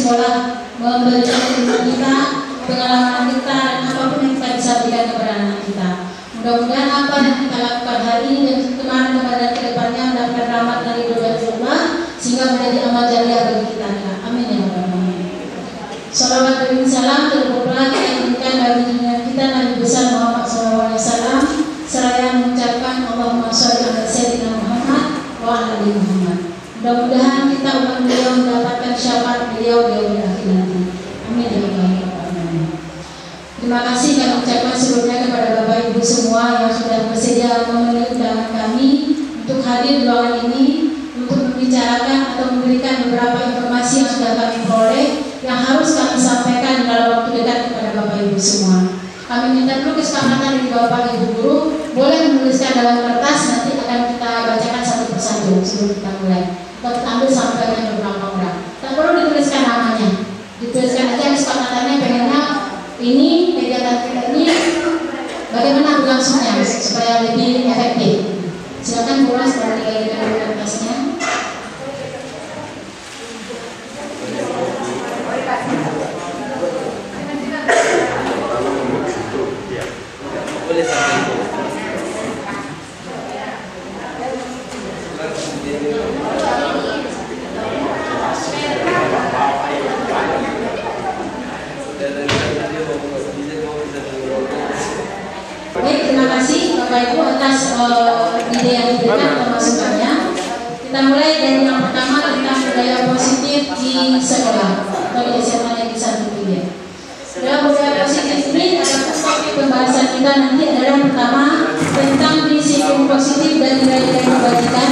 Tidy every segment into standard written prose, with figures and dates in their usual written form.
sekolah memberikan ilmu kita, pengalaman kita, dan apapun yang kita bisa berikan kepada anak kita. Mudah-mudahan apa yang kita lakukan hari ini dan kemarin dan kedepannya mendapatkan rahmat dari Allah sehingga menjadi amal jariah bagi kita. Amin ya rabbal alamin. Salawat dan salam terpulang kita inginkan bagi dunia kita Nabi besar Muhammad SAW seraya mengucapkan Allahumma sholli ala sayyidina Muhammad wa ala ali Muhammad. Mudah-mudahan kita umat beliau mendapatkan syafaat beliau di akhir nanti. Amin ya rabbal alamin. Terima kasih kami ucapkan sebelumnya kepada Bapak Ibu semua yang sudah bersedia memenuhi undangan kami untuk hadir di ruangan ini untuk membicarakan atau memberikan beberapa informasi yang sudah kami peroleh yang harus kami sampaikan dalam waktu dekat kepada Bapak Ibu semua. Kami minta dulu kesepakatan dari Bapak Ibu guru, boleh menuliskan dalam kertas, nanti akan kita bacakan satu persatu sebelum kita mulai. Kita ambil sampelnya beberapa orang. Tak perlu dituliskan namanya, dituliskan aja kesepakatannya pengennya ini kegiatan kita ini bagaimana berlangsungnya supaya lebih efektif. Silakan mulai setelah dikalikan kertasnya. Baik, terima kasih Bapak Ibu atas ide yang diberikan atau masukannya. Kita mulai dari yang pertama tentang budaya positif di sekolah atau di SMA Negeri 1 Pilihan. Dalam budaya positif ini adalah topik pembahasan kita nanti adalah yang pertama tentang disiplin positif dan nilai-nilai kebajikan,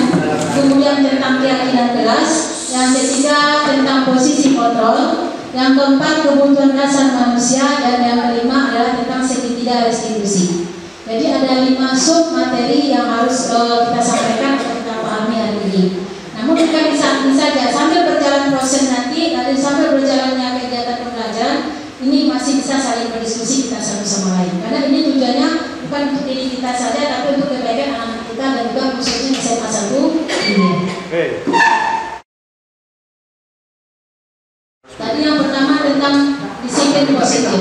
kemudian tentang keyakinan kelas, yang ketiga tentang posisi kontrol, yang keempat kebutuhan dasar manusia, dan yang kelima adalah tentang segitiga restitusi. Jadi ada 5 sub materi yang harus kita sampaikan atau kita pahami hari ini. Namun bukan di saat ini saja, sambil berjalan proses nanti, sambil berjalannya kegiatan pembelajaran, ini masih bisa saling berdiskusi kita satu sama lain. Karena ini tujuannya bukan untuk diri kita saja, tapi untuk kebaikan anak-anak kita dan juga khususnya SMA 1 ini. Tadi yang pertama tentang disiplin positif.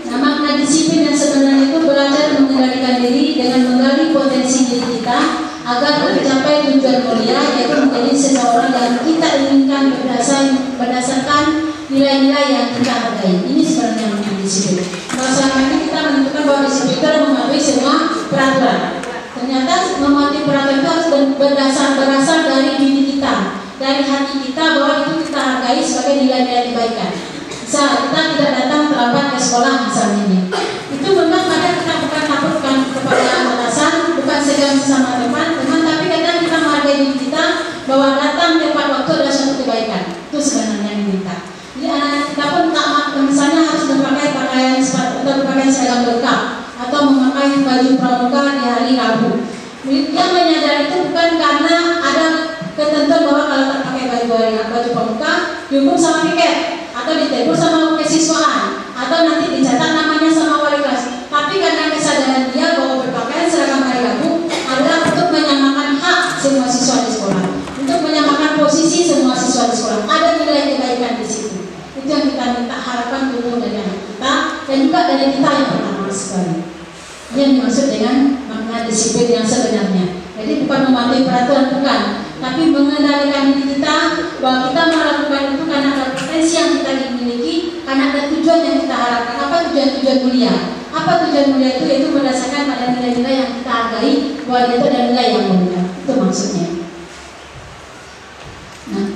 Nah, makna disiplin yang sebenarnya itu belajar mengendalikan diri dengan menggali potensi diri kita agar mencapai tujuan mulia, yaitu menjadi seseorang yang kita inginkan berdasarkan nilai-nilai yang kita hargai. Ini sebenarnya makna disiplin. Kalau selama ini kita menentukan bahwa disiplin itu mematuhi semua peraturan. Ternyata mematuhi peraturan itu harus berasal dari diri kita, dari hati kita, bahwa itu kita hargai sebagai nilai-nilai kebaikan. Misal kita tidak datang terlambat ke sekolah misalnya ini, itu benar kadang kita bukan takutkan kepada atasan, bukan segan sama teman-teman, tapi kadang kita menghargai diri kita bahwa datang tepat waktu adalah suatu kebaikan. Itu sebenarnya yang diminta. Jadi anak kita pun tak misalnya harus memakai pakaian sepatu atau berpakaian seragam lengkap atau memakai baju pramuka di hari Rabu. Yang menyadari itu bukan karena ada ketentuan bahwa kalau tak pakai baju pramuka dihukum sama piket atau ditegur sama kesiswaan atau nanti dicatat namanya sama wali kelas. Tapi karena kesadaran dia bahwa berpakaian seragam hari Rabu adalah untuk menyamakan hak semua siswa di sekolah, untuk menyamakan posisi semua siswa di sekolah. Ada nilai kebaikan di situ. Itu yang kita minta harapkan tumbuh dari anak kita dan juga dari kita yang pertama sekali. Ini yang dimaksud dengan makna disiplin yang sebenarnya. Jadi bukan mematuhi peraturan, bukan, tapi mengendalikan diri kita bahwa kita melakukan itu karena ada potensi yang kita miliki, karena ada tujuan yang kita harapkan. Apa tujuan mulia? Apa tujuan mulia itu? Yaitu berdasarkan pada nilai-nilai yang kita hargai, bahwa itu adalah nilai yang mulia. Itu maksudnya. Nah,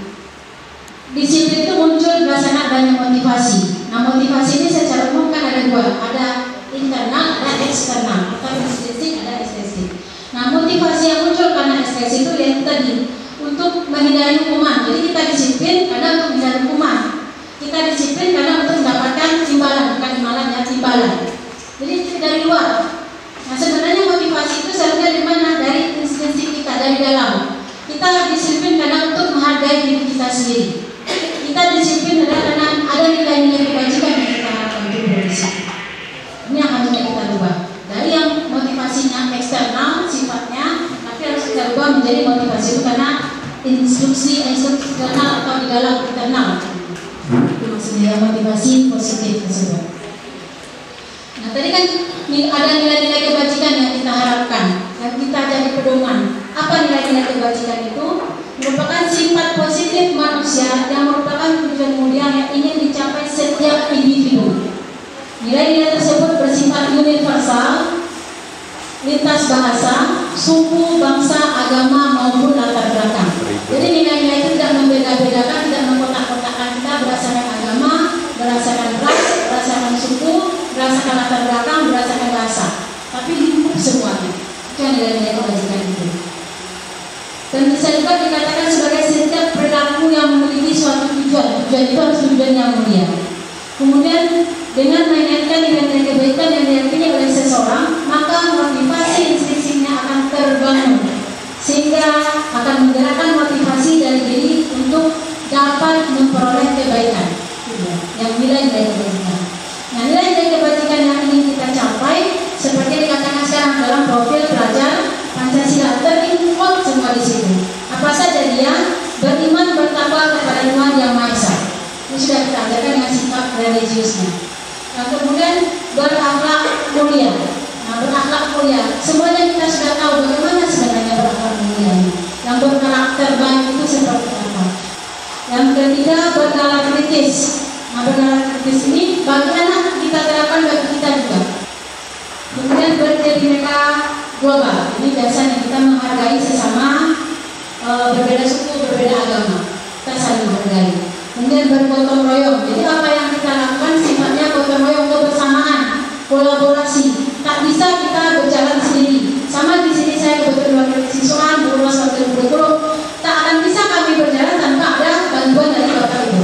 disiplin itu muncul berdasarkan adanya motivasi. Nah, motivasi ini secara umum kan ada dua, ada internal, ada eksternal, atau intrinsik, ada ekstrinsik. Nah, motivasi yang muncul karena ekstrinsik itu yaitu tadi untuk menghindari hukuman. Jadi kita disiplin karena untuk menghindari hukuman. Kita disiplin karena untuk mendapatkan timbalan, bukan imbalan ya, timbalan. Jadi itu dari luar. Nah, sebenarnya motivasi itu seharusnya di mana? Dari intrinsik kita, dari dalam. Kita disiplin karena untuk menghargai diri kita sendiri. Kita disiplin karena ada nilai-nilai kebajikan yang kita harapkan untuk berdisiplin. Ini yang harusnya kita ubah. Dari yang motivasinya eksternal sifatnya, tapi harus kita ubah menjadi motivasi itu karena instruksi eksternal atau di dalam internal. yang motivasi positif tersebut. Nah, tadi kan ada nilai-nilai kebajikan yang kita harapkan, yang kita jadi pedoman. Apa nilai-nilai kebajikan itu? Merupakan sifat positif manusia yang merupakan tujuan mulia yang ingin dicapai setiap individu. Nilai-nilai tersebut bersifat universal, lintas bahasa, suku, bangsa, agama maupun latar belakang. Jadi nilai-nilai itu tidak membeda-bedakan, tidak mengkotak-kotakkan kita berdasarkan agama, berdasarkan ras, berdasarkan suku, berdasarkan latar belakang, berdasarkan bahasa, tapi lingkup semuanya. Itu yang nilai-nilai kebajikan itu. Dan bisa juga dikatakan sebagai setiap perilaku yang memiliki suatu tujuan. Tujuan itu harus tujuan yang mulia. Kemudian dengan mengingatkan nilai-nilai kebaikan yang diyakini oleh seseorang, maka motivasi instinknya akan terbangun, sehingga akan menggerakkan motivasi dari diri untuk dapat memperoleh kebaikan. Yang nilai-nilai kebajikan. Nah, nilai-nilai kebajikan yang ingin kita capai seperti dikatakan sekarang dalam profil pelajar Pancasila, terinfot semua di situ. Apa saja dia? Beriman, bertakwa kepada Tuhan Yang Maha Esa. Ini sudah kita ajarkan dengan sikap religiusnya. Nah, kemudian berakhlak mulia. Nah, berakhlak mulia, semuanya kita sudah tahu bagaimana sebenarnya berakhlak mulia ini. Yang berkarakter baik itu seperti apa. Yang ketiga, bernalar kritis. Nah, bernalar kritis ini bagaimana kita terapkan bagi kita juga. Kemudian berbineka global. Ini biasanya kita menghargai sesama, berbeda suku, berbeda agama. Kita saling menghargai. Kemudian bergotong royong. Jadi apa yang kita lakukan sifatnya gotong royong, kebersamaan, kolaborasi. Tak bisa kita berjalan sendiri. Sama di sini saya kebetulan wakil siswa, guru wakil guru. Tak akan bisa kami berjalan tanpa ada bantuan dari Bapak Ibu.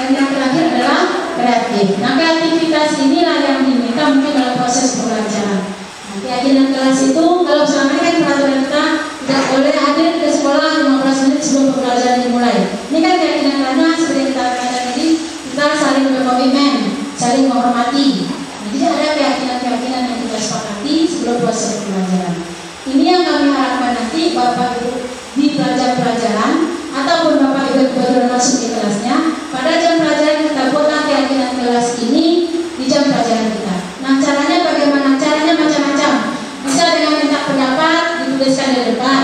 Dan yang terakhir adalah kreatif. Nah, kreativitas inilah yang diminta mungkin dalam proses pembelajaran. Nah, keyakinan kelas itu, kalau selama ini kan peraturan kita tidak boleh hadir ke sekolah 15 menit sebelum pembelajaran dimulai. Ini kan keyakinan karena seperti kita katakan tadi, kita saling berkomitmen, saling menghormati. Nah, jadi ada keyakinan-keyakinan yang kita sepakati sebelum proses pembelajaran. Ini yang kami harapkan nanti Bapak Ibu di pelajaran ataupun Bapak Ibu kebetulan masuk di kelasnya, pada jam pelajaran kita buatlah keyakinan kelas ini di jam pelajaran kita. Nah, caranya bagaimana? Caranya macam-macam. Bisa dengan minta pendapat dituliskan di depan.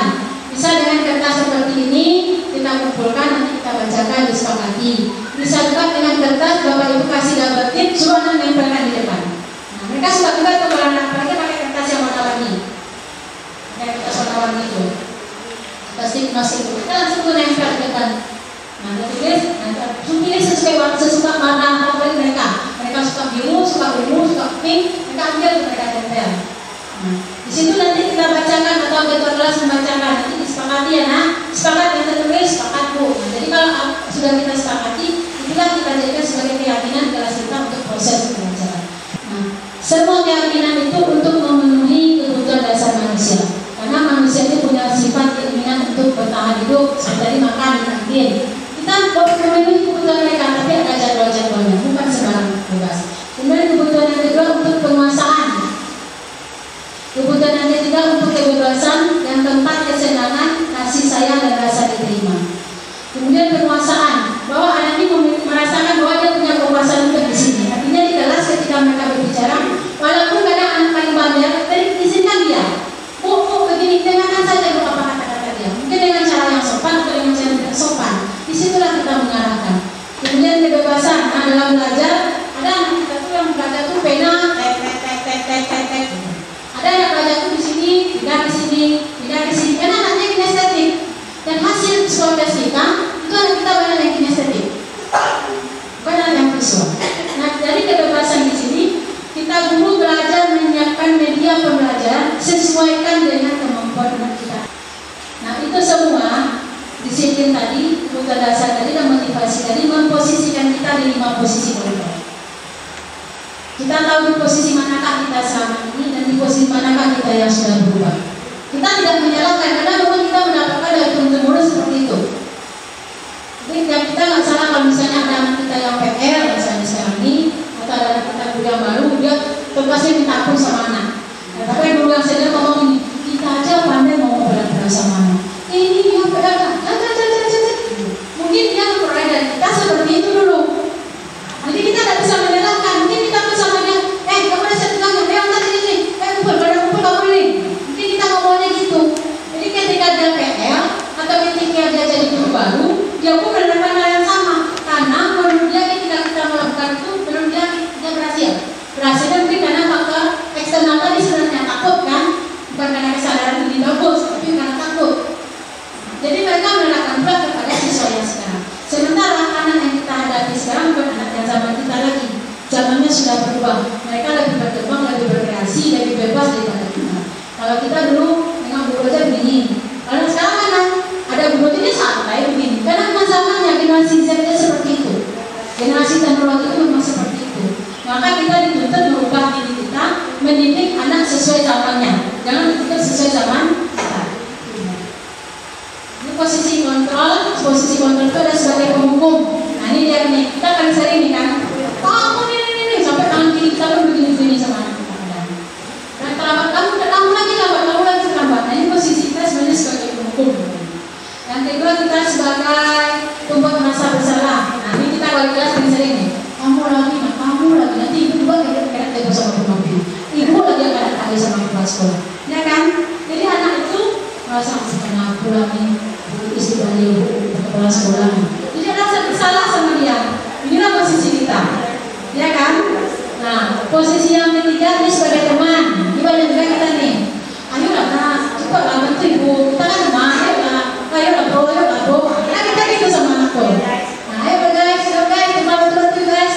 Bisa dengan kertas seperti ini kita kumpulkan, nanti kita bacakan, disepakati. Bisa juga dengan kertas Bapak Ibu kasih double tip, suruh anak nempelkan di depan. Nah, mereka suka juga tuh kalau anak apalagi pakai kertas yang warna-warni. Kayak kertas warna-warni itu. Pasti masih itu. Kita langsung menempel di depan. Nah, tulis, pilih sesuka warna favorit mereka. Mereka suka biru, suka ungu, suka pink, mereka ambil, mereka tempel. Nah, di situ nanti kita bacakan atau ketua kelas membacakan. Nanti disepakati ya, nah, sepakat yang tertulis, sepakat Bu. Nah, jadi kalau sudah kita sepakati, itulah kita jadikan sebagai keyakinan kelas kita untuk proses pembelajaran. Nah, semua keyakinan itu untuk memenuhi kebutuhan dasar manusia. Karena manusia itu punya sifat keinginan untuk bertahan hidup, seperti tadi makan di kantin. Kita memenuhi kebutuhan mereka, tapi ada jadwal-jadwalnya, bukan sembarang bebas. Kemudian kebutuhan yang kedua untuk penguasaan. Kebutuhan yang ketiga untuk kebebasan, yang keempat kesenangan, kasih sayang dan rasa diterima. Kemudian penguasaan, bahwa anak ini merasakan bahwa dia punya kekuasaan untuk di sini. Artinya di kelas ketika mereka berbicara, walaupun kadang anak paling bandel, izinkan dia. Bu, begini, dengarkan saja apa kata-kata dia. Mungkin dengan cara yang sopan atau dengan cara yang tidak sopan. Disitulah kita mengarahkan. Kemudian kebebasan. Nah, dalam belajar ada anak kita tuh yang belajar tuh pena, tek. Ada yang belajar tuh di sini, pindah ke sini. Karena anaknya kinestetik. Dan hasil psikotes kita itu anak kita banyak yang kinestetik, bukan yang visual. Nah, dari kebebasan di sini kita guru belajar menyiapkan media pembelajaran sesuaikan dengan kemampuan anak kita. Nah, itu semua disiplin tadi, kebutuhan dasar tadi dan motivasi tadi memposisikan kita di 5 posisi koridor. Kita tahu di posisi manakah kita selama ini dan di posisi manakah kita yang sudah berubah. Kita tidak menyalahkan karena memang kita mendapatkan dari turun-temurun seperti itu. Jadi kita nggak salah kalau misalnya ada anak kita yang PR misalnya sekarang ini, atau ada anak kita guru yang baru, dia tugasnya minta ampun sama anak. Nah, tapi guru yang senior ngomong ini, kita aja pandai mau berat-berat sama anak. Ini dia PR, mungkin dia memperoleh dari kita seperti generasi Z seperti itu. Generasi teknologi itu memang seperti itu. Maka kita dituntut merubah diri kita, mendidik anak sesuai zamannya. Jangan dituntut sesuai zaman kita. Ini posisi kontrol itu ada sebagai penghukum. Nah ini dia nih, kita akan sering nih kan, kamu ini sampai tangan kiri kita pun begini-begini sama anak kita. Dan terlambat kamu lagi terlambat. Nah ini posisi kita sebenarnya sebagai penghukum. Yang kedua kita sebagai pembuat merasa bersalah. Nah ini kita kalau kelas sering nih, kamu lagi nanti ibu juga kadang-kadang tegur sama mobil, ibu lagi kadang-kadang sama kepala sekolah, ya kan? Jadi anak itu merasa karena aku lagi istri dari kepala sekolah, jadi rasa bersalah sama dia. Inilah posisi kita, ya kan? Nah posisi yang ketiga ini sebagai teman. Gimana juga kita nih, ayolah nak, coba lah bantu ibu, kita kan teman, ayolah bro, ya kita gitu sama anakku. Nah ayo guys, kita bantu guys.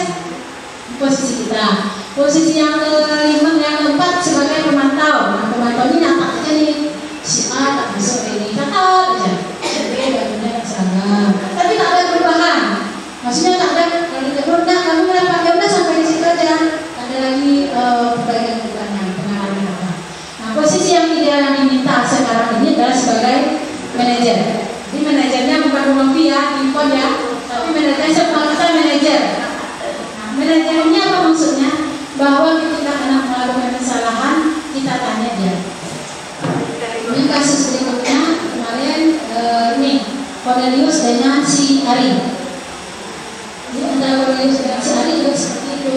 Posisi kita. Posisi yang kelima, yang keempat sebagai pemantau. Nah, pemantau ini nampak aja nih, si A tak bisa ini, kata aja. Bajunya tak seragam, tapi tak ada perubahan. Maksudnya tak ada kalau tidak berubah, kamu kenapa? Ya udah sampai di situ aja. Ada lagi perbaikan pengalaman apa. Nah, posisi yang ideal yang diminta sekarang ini adalah sebagai manajer. Ini manajernya bukan rumah ya, impon ya, tapi manajernya kita manajer. Manajer ini apa maksudnya? Bahwa ketika anak melakukan kesalahan, kita tanya dia. Ini kasus berikutnya kemarin nih Cornelius dengan si Ari. Jadi antara Cornelius dengan si Ari juga seperti itu.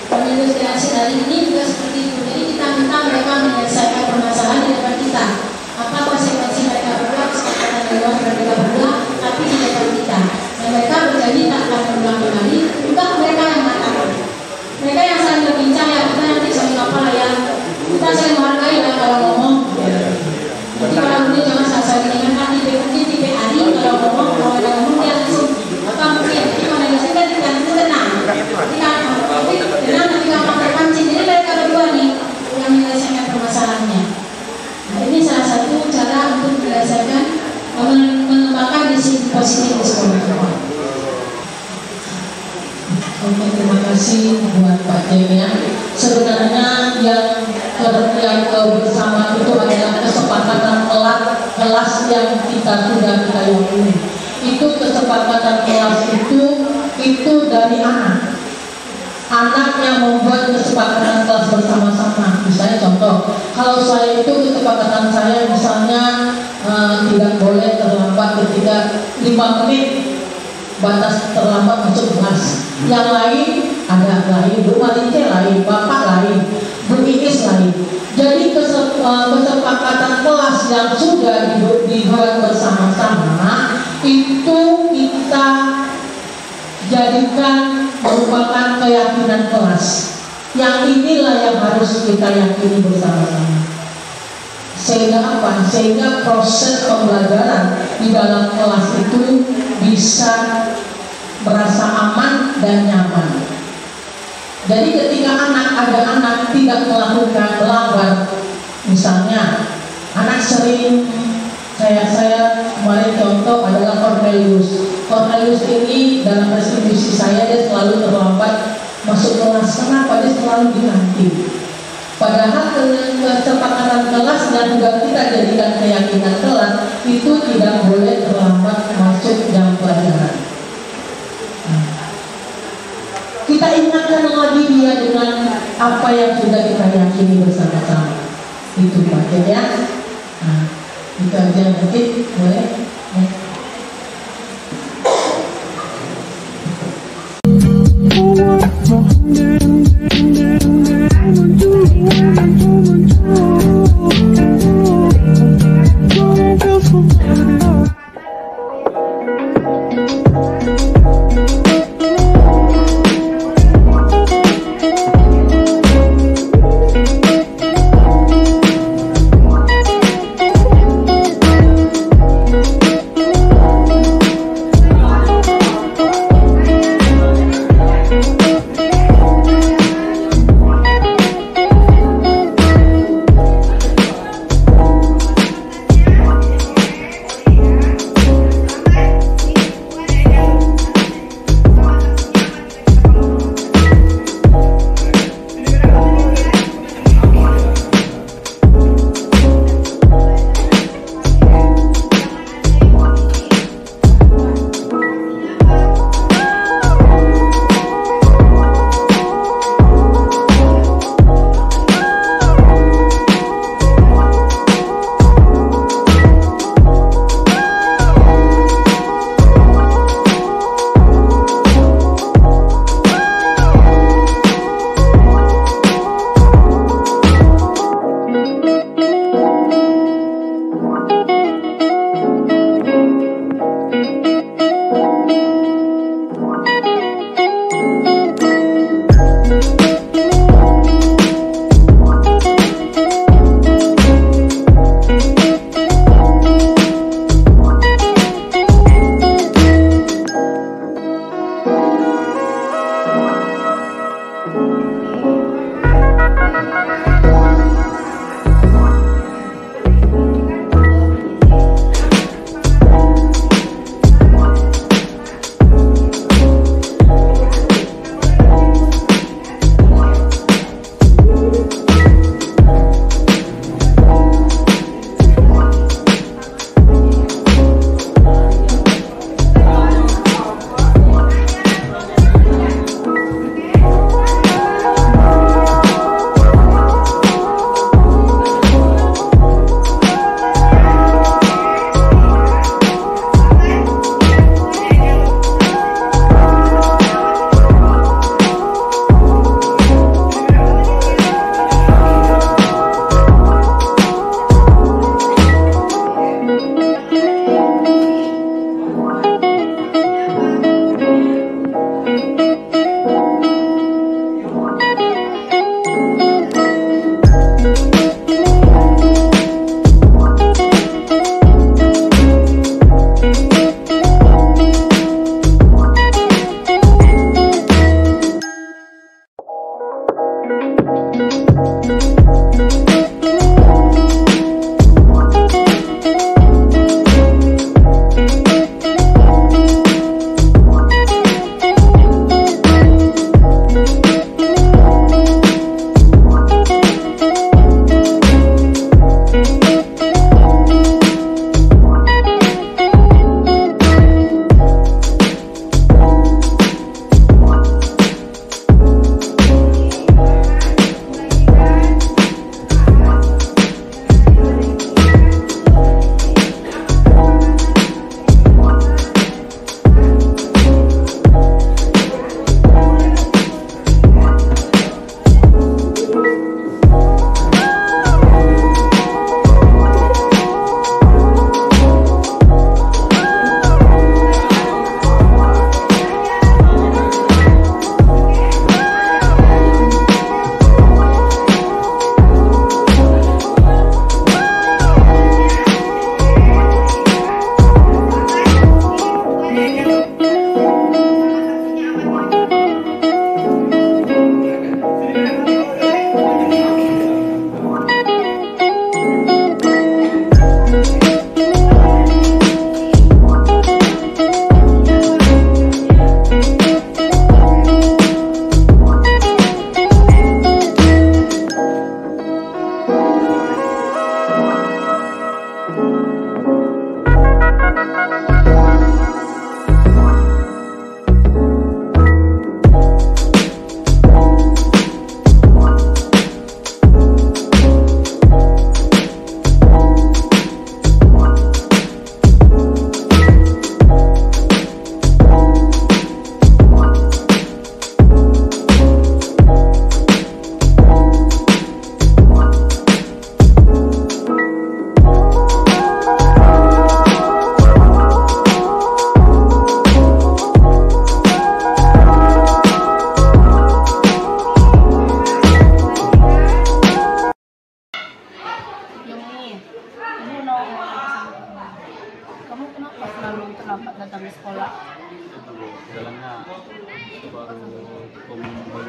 Cornelius dengan si Ari ini juga seperti itu. Jadi kita minta mereka menyelesaikan permasalahan di depan kita. Apa konsekuensi mereka berdua, kesepakatan di luar mereka berdua, tapi di depan kita. Dan mereka berjanji tak akan berulang kembali. Juga mereka yang mengatakan, mereka yang saling berbincang ya, kita nanti saling apa lah ya, kita saling menghargai lah kalau ngomong. Jadi kalau ini jangan saling dengan hati tipe Ari kalau ngomong, kalau ada ngomong dia langsung apa mungkin. Jadi mana biasanya kan tidak tenang. Jadi kan tenang ketika terpancing. Jadi mereka berdua nih yang menyelesaikan permasalahannya. Nah ini salah satu cara untuk menyelesaikan mengembangkan disi positif di sekolah. Oke, terima kasih buat Pak Jem ya. Sebenarnya yang bersama itu adalah kesepakatan kelas yang kita sudah kita yakini. Itu kesepakatan kelas itu dari anak yang membuat kesepakatan kelas bersama-sama. Misalnya contoh, kalau saya itu kesepakatan saya misalnya tidak boleh terlambat ketika 5 menit batas terlambat masuk kelas. Yang lain ada lain, Bu Malince lain, Bapak lain, Bu Iis lain. Jadi kesepakatan kelas yang sudah dibuat bersama-sama itu kita jadikan merupakan keyakinan kelas. Yang inilah yang harus kita yakini bersama-sama. Sehingga apa? Sehingga proses pembelajaran di dalam kelas itu bisa merasa aman dan nyaman. Jadi ketika ada anak tidak melakukan melanggar, misalnya anak sering saya kemarin contoh adalah Cornelius ini dalam restitusi saya dia selalu terlambat masuk kelas. Kenapa? Dia selalu dinanti. Padahal kesepakatan kelas dan juga kita jadikan keyakinan kelas itu tidak boleh terlambat masuk jam pelajaran. Kita ingatkan lagi dia dengan apa yang sudah kita yakini bersama-sama. Itu Pak ya. Nah, itu aja mungkin boleh.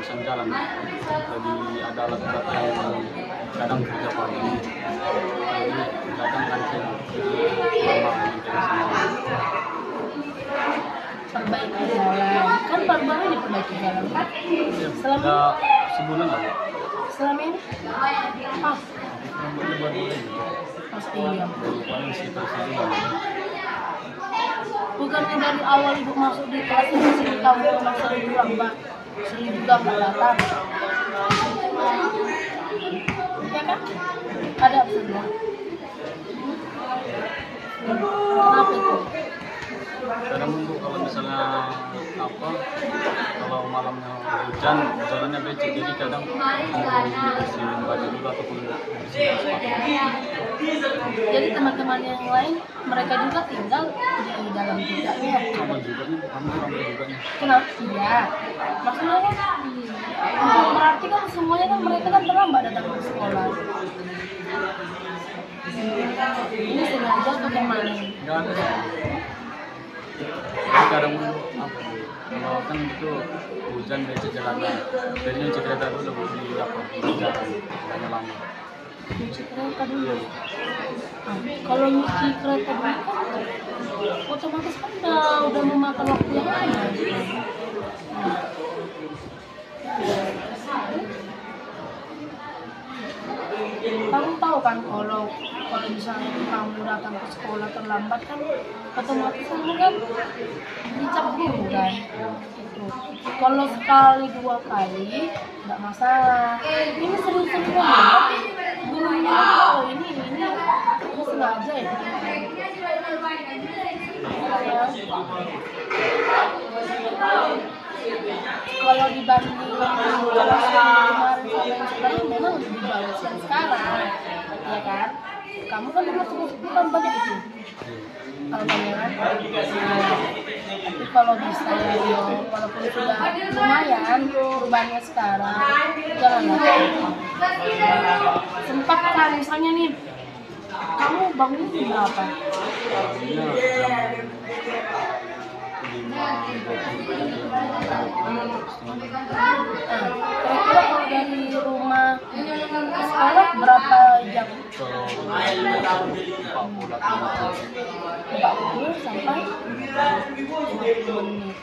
kehabisan jalan. Jadi ada alat kata yang kadang kerja pagi, jadi kadang langsung lama maintenance. Perbaiki jalan, kan baru-baru diperbaiki jalan kan? Selama Ya, sebulan lah. selama ini pas Boleh. pasti ya. Paling sekitar sebulan. Bukannya dari awal ibu masuk di kelas ini sih kamu memang sering juga mbak, sering juga mbak datang, ya kan? Ada semua. Kenapa itu? Kadang Bu, kalau misalnya apa, kalau malamnya hujan, jalannya becek, jadi kadang bersihin baju dulu ataupun bersihin sepatu. Jadi teman-teman yang lain mereka juga tinggal di dalam juga ya. Sama juga nih, kami ramai juga nih. Kenapa? Iya. Maksudnya kan berarti kan semuanya kan mereka kan terlambat datang ke sekolah. Ini sengaja atau gimana? Nggak ada sih. Jadi kadang apa, kalau kan itu hujan becek jalannya, jadi nyuci kereta dulu di apa, di jalan, jalannya lama. Nyuci kereta dulu. Kalau nyuci kereta dulu kan otomatis kan udah memakan waktu yang lama. Kamu tahu kan kalau misalnya kamu datang ke sekolah terlambat kan otomatis kamu kan dicap guru kan. Itu. Kalau sekali dua kali nggak masalah. Ini sering-sering banget. Gurunya oh ini sengaja ya. Kalau dibanding kelas kemarin sama yang sekarang memang lebih bagus yang sekarang, ya kan? Kamu kan dulu bukan banyak itu, kalau banyak kan? Tapi kalau bisa ya, walaupun sudah lumayan perubahannya sekarang, janganlah. Sempat kan misalnya nih, kamu bangun berapa? Kira-kira kalau dari rumah ke sekolah berapa jam? 40 sampai 50 menit.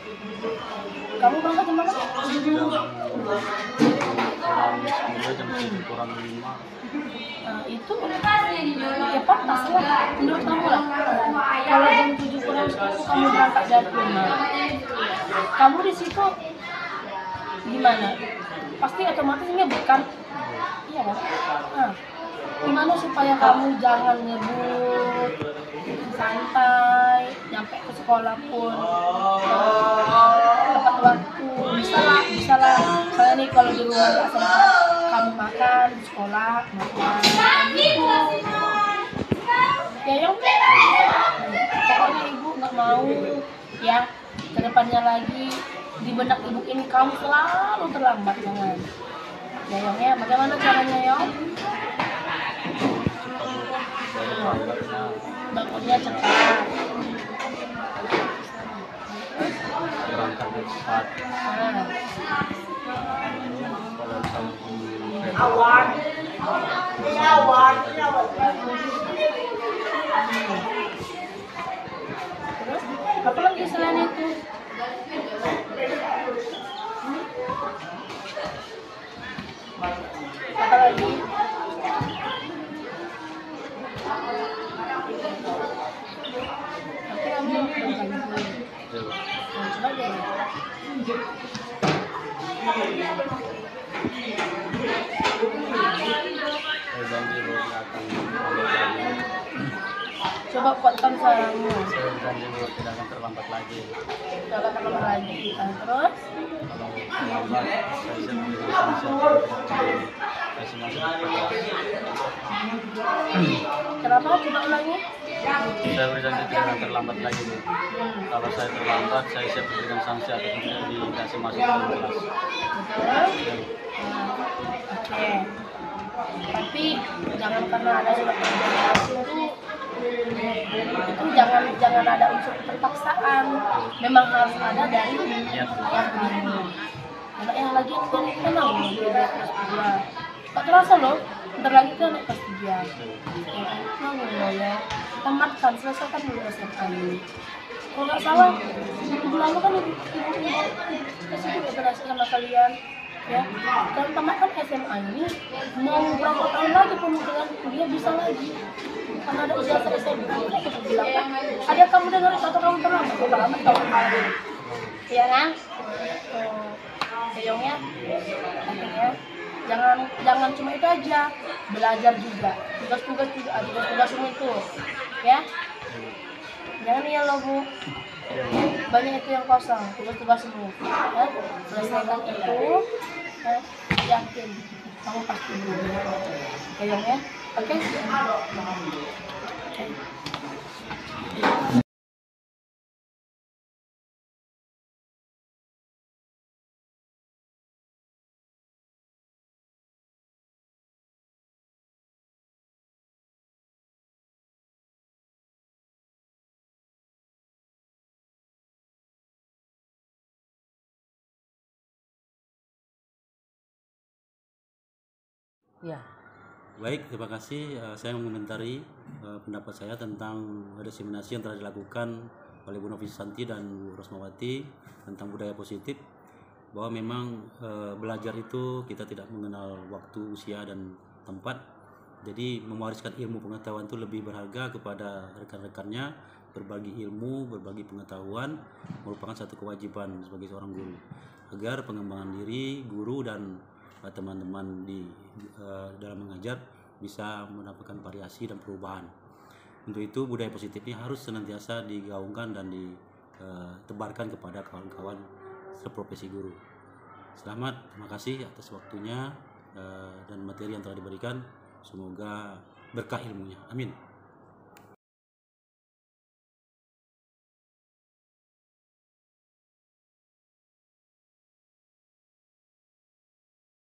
Kamu berangkat jam berapa? Jam 7 kurang 5. Itu ya pantas lah menurut kamu lah. Kalau jam 7 kurang 10 kamu berangkat dari rumah, kamu di situ gimana? Pasti otomatis ngebut, iya kan? Nah, gimana supaya kamu jangan ngebut, santai, nyampe ke sekolah pun tepat waktu, bisa lah. Misalnya nih kalau di rumah nggak sempat, kamu makan di sekolah, makan gitu. Ya yang pokoknya ibu nggak mau ya kedepannya lagi di benak ibu ini kamu selalu terlambat, jangan. Ya Yong ya, bagaimana caranya Yong? Bangunnya cepat. Berangkat cepat. Terus apa lagi selain itu? Apa lagi? Tapi kamu berjanji. Coba deh. Coba kuatkan sayangmu. Saya janji bahwa tidak akan terlambat lagi. Tidak akan terlambat lagi. Terus? Kalau terlambat, saya siap memberikan sanksi kasih masuk Kenapa? Coba ulangi. Saya berjanji tidak akan terlambat lagi. Kalau saya terlambat, saya siap memberikan sanksi atau dikasih masuk ke kelas. Betul? Oke. Tapi jangan karena ada surat perjanjian itu jangan ada unsur terpaksaan. Memang harus ada dari yang kamu. Anak yang lagi yang itu kan loh, dia kelas 2. Gak terasa loh, bentar lagi kan anak kelas 3. Ya kan, nanggung loh ya. Tamatkan, selesaikan dulu SMA ini. Kalau nggak salah, minggu lalu kan ibu kasih juga berhasil sama kalian. Ya, kalau tamatkan SMA ini, mau berapa tahun lagi kemungkinan kuliah bisa lagi. Karena ada ijazah SMA, kita bilang kan, ada kamu dengar atau kamu terlambat, terlambat tahun lalu. Iya kan? Sayangnya, akhirnya jangan cuma itu aja, belajar juga, tugas-tugas juga, tugas-tugas semua itu, ya. Jangan ya loh Bu, banyak itu yang kosong, tugas-tugas semua, ya. Selesaikan itu, ya. Yakin kamu pasti berubah, sayangnya, oke? Ya. Baik, terima kasih. Saya mengomentari pendapat saya tentang diseminasi yang telah dilakukan oleh Bu Novi Santi dan Bu Rosmawati tentang budaya positif, bahwa memang belajar itu kita tidak mengenal waktu, usia, dan tempat. Jadi mewariskan ilmu pengetahuan itu lebih berharga kepada rekan-rekannya. Berbagi ilmu, berbagi pengetahuan merupakan satu kewajiban sebagai seorang guru, agar pengembangan diri guru dan teman-teman dalam mengajar bisa mendapatkan variasi dan perubahan. Untuk itu budaya positif ini harus senantiasa digaungkan dan ditebarkan kepada kawan-kawan seprofesi guru. Selamat, terima kasih atas waktunya dan materi yang telah diberikan. Semoga berkah ilmunya. Amin.